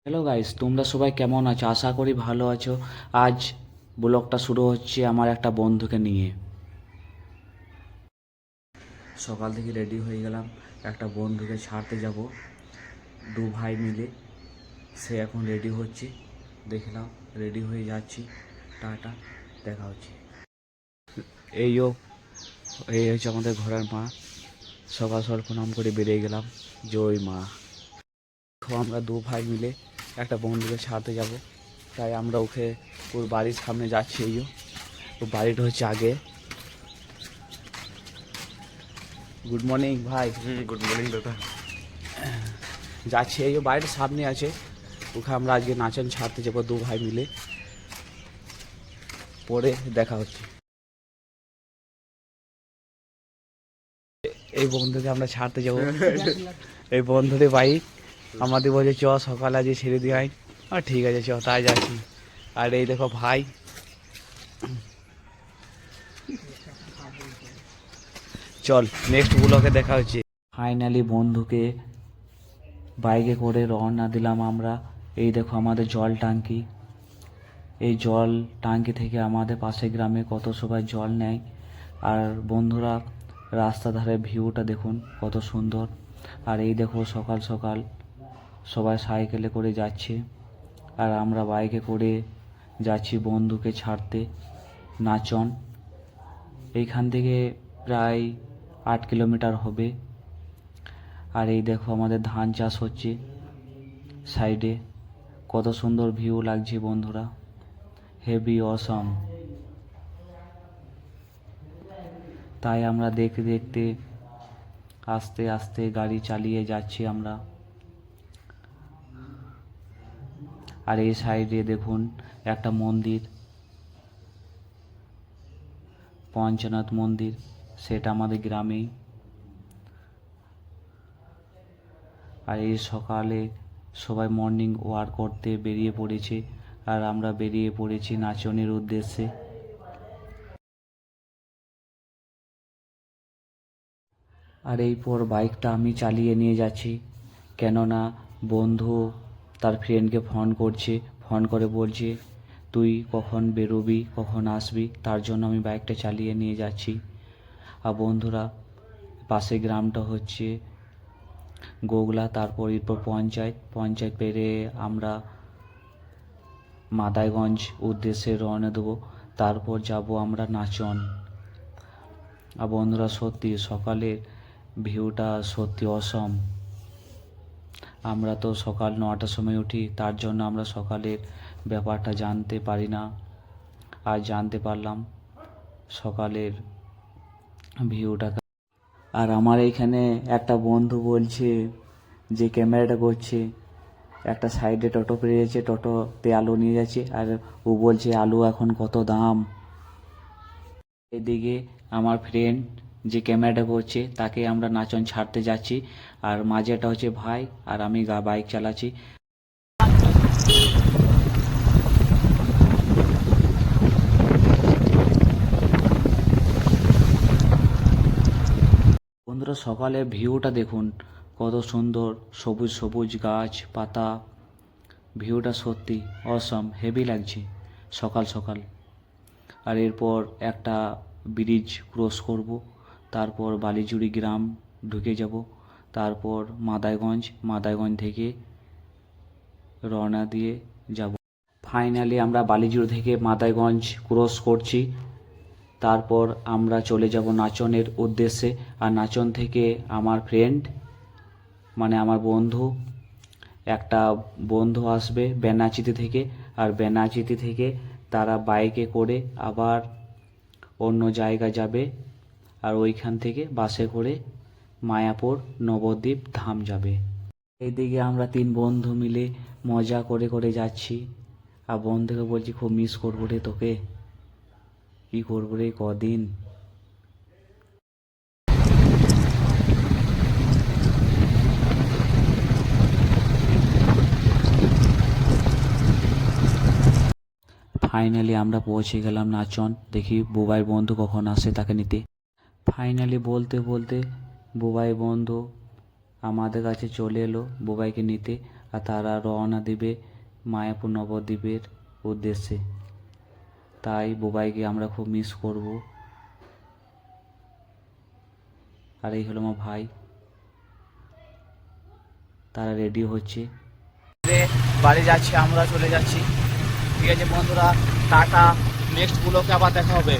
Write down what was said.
Hello guys, তোমরা সবাই কেমন আছো? আশা করি ভালো আছো। আজ ব্লগটা শুরু হচ্ছে আমার একটা বন্ধুকে নিয়ে। সকাল থেকে রেডি হয়ে গেলাম, একটা বন্ধুকে ছাড়তে যাব, দু ভাই মিলে। সে এখন রেডি হচ্ছে, দেখলাম রেডি হয়ে যাচ্ছি। টাটা, দেখা হচ্ছে। এইও এই হচ্ছে আমাদের ঘরের মা। সকাল সকাল প্রণাম করে বেরিয়ে গেলাম, জয় মা। আমরা দু ভাই মিলে একটা বন্ধুকে ছাড়তে যাব, তাই আমরা ওকে ওর বাড়ির সামনে যাচ্ছি। এই ও বাড়িটা হচ্ছে আগে। গুড মর্নিং ভাই। গুড মর্নিং দাদা। যাচ্ছি, এই বাড়িটার সামনে আছে। ওকে আমরা আজকে নাচন ছাড়তে যাবো দু ভাই মিলে। পরে দেখা হচ্ছে। এই বন্ধুকে আমরা ছাড়তে যাবো। এই বন্ধুদের বাইক আমাদের বলছে চ সকালে আজকে ছেড়ে দিয়ে আয়। আর ঠিক আছে, চ তাই যাচ্ছি। আর এই দেখো ভাই, চল নেক্সট ব্লগে দেখা হচ্ছে। ফাইনালি বন্ধুকে বাইকে করে রওনা দিলাম আমরা। এই দেখো আমাদের জল ট্যাঙ্কি। এই জল ট্যাঙ্কি থেকে আমাদের পাশের গ্রামে কত সবাই জল নেয়। আর বন্ধুরা, রাস্তা ধারে ভিউটা দেখুন কত সুন্দর। আর এই দেখো সকাল সকাল সবাই সাইকেলে করে যাচ্ছে, আর আমরা বাইকে করে যাচ্ছি বন্ধুকে ছাড়তে নাচন। এইখান থেকে প্রায় 8 কিলোমিটার হবে। আর এই দেখো আমাদের ধান চাষ হচ্ছে সাইডে, কত সুন্দর ভিউ লাগছে বন্ধুরা, হেভি অসম। তাই আমরা দেখতে দেখতে আস্তে আস্তে গাড়ি চালিয়ে যাচ্ছি আমরা। আর এই সাইডে দেখুন একটা মন্দির, পঞ্চনাথ মন্দির, সেটা আমাদের গ্রামেই। আর এই সকালে সবাই মর্নিং ওয়াক করতে বেরিয়ে পড়েছে, আর আমরা বেরিয়ে পড়েছি নাচনের উদ্দেশ্যে। আর এই পর বাইকটা আমি চালিয়ে নিয়ে যাচ্ছি, কেননা বন্ধু তার ফ্রেন্ডকে ফোন করছে, ফোন করে বলছে তুই কখন বেরোবি, কখন আসবি, তার জন্য আমি বাইকটা চালিয়ে নিয়ে যাচ্ছি। আর বন্ধুরা, পাশে গ্রামটা হচ্ছে গোগলা, তারপর এরপর পঞ্চায়েত পেরে আমরা মাদাইগঞ্জ উদ্দেশ্যে রওনা দেবো। তারপর যাব আমরা নাচন। আর বন্ধুরা, সত্যি সকালের ভিউটা সত্যি অসম। আমরা তো সকাল 9টার সময় উঠি, তার জন্য আমরা সকালের ব্যাপারটা জানতে পারি না। আর জানতে পারলাম সকালের ভিউটা। আর আমার এইখানে একটা বন্ধু বলছে যে ক্যামেরাটা করছে, একটা সাইডে টোটো পেরিয়েছে, টোটোতে আলু নিয়ে যাচ্ছে, আর ও বলছে আলু এখন কত দাম। এদিকে আমার ফ্রেন্ড যে ক্যামেরাটা করছে তাকে আমরা নাচন ছাড়তে যাচ্ছি, আর মাঝেটা হচ্ছে ভাই, আর আমি বাইক চালাচ্ছি। বন্ধুরা, সকালে ভিউটা দেখুন কত সুন্দর, সবুজ সবুজ গাছ পাতা, ভিউটা সত্যি অসম, হেভি লাগছে সকাল সকাল। আর এরপর একটা ব্রিজ ক্রস করব, তারপর বালিজুড়ি গ্রাম ঢুকে যাব, তারপর মাদাইগঞ্জ থেকে রওনা দিয়ে যাব। ফাইনালি আমরা বালিজুড়ি থেকে মাদাইগঞ্জ ক্রস করছি, তারপর আমরা চলে যাব নাচনের উদ্দেশ্যে। আর নাচন থেকে আমার ফ্রেন্ড, মানে আমার বন্ধু, একটা বন্ধু আসবে বেনাচিতি থেকে, আর বেনাচিতি থেকে তারা বাইকে করে আবার অন্য জায়গা যাবে, আর ওইখান থেকে বাসে করে মায়াপুর নবদ্বীপ ধাম যাবে। এইদিকে আমরা 3 বন্ধু মিলে মজা করে করে যাচ্ছি। আর বন্ধুকে বলছি খুব মিস করবো রে তোকে, কী করবো রে কদিন। ফাইনালি আমরা পৌঁছে গেলাম নাচন। দেখি বুবাইয়ের বন্ধু কখন আসে তাকে নিতে। ফাইনালি বলতে বলতে বুবাই বন্ধু আমাদের কাছে চলে এলো বুবাইকে নিতে। আর তারা রওনা দিবে মায়াপুর নবদ্বীপের উদ্দেশ্যে। তাই বুবাইকে আমরা খুব মিস করব। আর এই হলো আমার ভাই, তারা রেডি হচ্ছে, বাড়ি যাচ্ছি, আমরা চলে যাচ্ছি। ঠিক আছে বন্ধুরা, টাটা, নেক্সট ব্লগে আবার দেখা হবে।